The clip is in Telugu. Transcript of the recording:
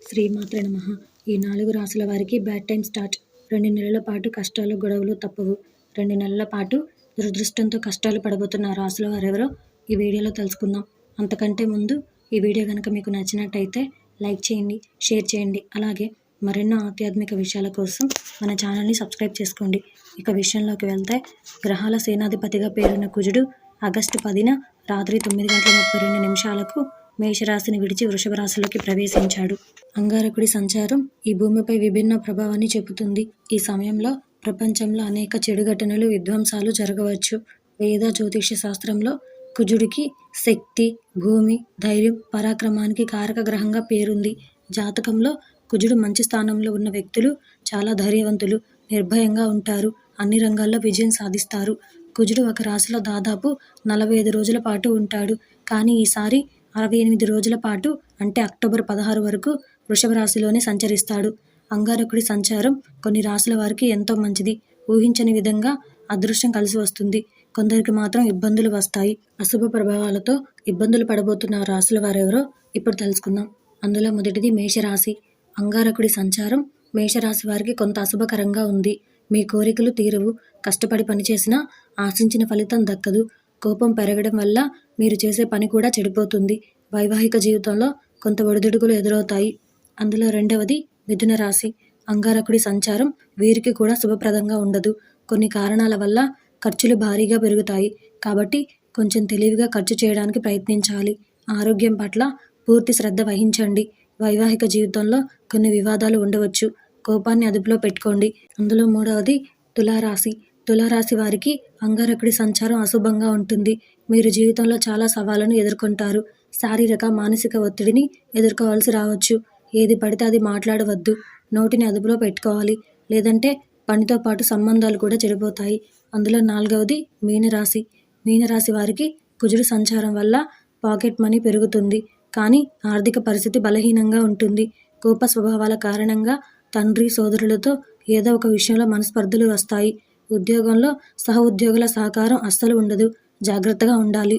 శ్రీమాత్రే నమః. ఈ 4 రాశుల వారికి బ్యాడ్ టైం స్టార్ట్. 2 నెలల పాటు కష్టాలు, గొడవలు తప్పవు. 2 నెలల పాటు దురదృష్టంతో కష్టాలు పడబోతున్న ఆ రాశుల వారెవరో ఈ వీడియోలో తెలుసుకుందాం. అంతకంటే ముందు ఈ వీడియో కనుక మీకు నచ్చినట్టయితే లైక్ చేయండి, షేర్ చేయండి. అలాగే మరెన్నో ఆధ్యాత్మిక విషయాల కోసం మన ఛానల్ని సబ్స్క్రైబ్ చేసుకోండి. ఇక విషయంలోకి వెళ్తే, గ్రహాల సేనాధిపతిగా పేరున్న కుజుడు ఆగస్టు 10న రాత్రి 9:32 మేషరాశిని విడిచి వృషభ రాశిలోకి ప్రవేశించాడు. అంగారకుడి సంచారం ఈ భూమిపై విభిన్న ప్రభావాన్ని చూపుతుంది. ఈ సమయంలో ప్రపంచంలో అనేక చెడు ఘటనలు, విధ్వంసాలు జరగవచ్చు. వేద జ్యోతిష్య శాస్త్రంలో కుజుడికి శక్తి, భూమి, ధైర్యం, పరాక్రమానికి కారక గ్రహంగా పేరుంది. జాతకంలో కుజుడు మంచి స్థానంలో ఉన్న వ్యక్తులు చాలా ధైర్యవంతులు, నిర్భయంగా ఉంటారు, అన్ని రంగాల్లో విజయం సాధిస్తారు. కుజుడు ఒక రాశిలో దాదాపు 45 రోజుల పాటు ఉంటాడు. కానీ ఈసారి 68 రోజుల పాటు, అంటే అక్టోబర్ 16 వరకు వృషభ రాశిలోనే సంచరిస్తాడు. అంగారకుడి సంచారం కొన్ని రాశుల వారికి ఎంతో మంచిది. ఊహించని విధంగా అదృష్టం కలిసి వస్తుంది. కొందరికి మాత్రం ఇబ్బందులు వస్తాయి. అశుభ ప్రభావాలతో ఇబ్బందులు పడబోతున్న ఆ రాశుల వారెవరో ఇప్పుడు తెలుసుకుందాం. అందులో మొదటిది మేషరాశి. అంగారకుడి సంచారం మేషరాశి వారికి కొంత అశుభకరంగా ఉంది. మీ కోరికలు తీరవు. కష్టపడి పనిచేసినా ఆశించిన ఫలితం దక్కదు. కోపం పెరగడం వల్ల మీరు చేసే పని కూడా చెడిపోతుంది. వైవాహిక జీవితంలో కొంత ఒడిదుడుకులు ఎదురవుతాయి. అందులో రెండవది మిథున రాశి. అంగారకుడి సంచారం వీరికి కూడా శుభప్రదంగా ఉండదు. కొన్ని కారణాల వల్ల ఖర్చులు భారీగా పెరుగుతాయి. కాబట్టి కొంచెం తెలివిగా ఖర్చు చేయడానికి ప్రయత్నించాలి. ఆరోగ్యం పట్ల పూర్తి శ్రద్ధ వహించండి. వైవాహిక జీవితంలో కొన్ని వివాదాలు ఉండవచ్చు. కోపాన్ని అదుపులో పెట్టుకోండి. అందులో మూడవది తులారాశి. తులారాశి వారికి అంగారకుడి సంచారం అశుభంగా ఉంటుంది. మీరు జీవితంలో చాలా సవాళ్లను ఎదుర్కొంటారు. శారీరక, మానసిక ఒత్తిడిని ఎదుర్కోవాల్సి రావచ్చు. ఏది పడితే అది మాట్లాడవద్దు. నోటిని అదుపులో పెట్టుకోవాలి. లేదంటే పనితో పాటు సంబంధాలు కూడా చెడిపోతాయి. అందులో నాలుగవది మీనరాశి. మీనరాశి వారికి కుజుడు సంచారం వల్ల పాకెట్ మనీ పెరుగుతుంది. కానీ ఆర్థిక పరిస్థితి బలహీనంగా ఉంటుంది. కోప స్వభావాల కారణంగా తండ్రి, సోదరులతో ఏదో ఒక విషయంలో మనస్పర్ధలు వస్తాయి. ఉద్యోగంలో సహ ఉద్యోగుల సహకారం అస్సలు ఉండదు. జాగ్రత్తగా ఉండాలి.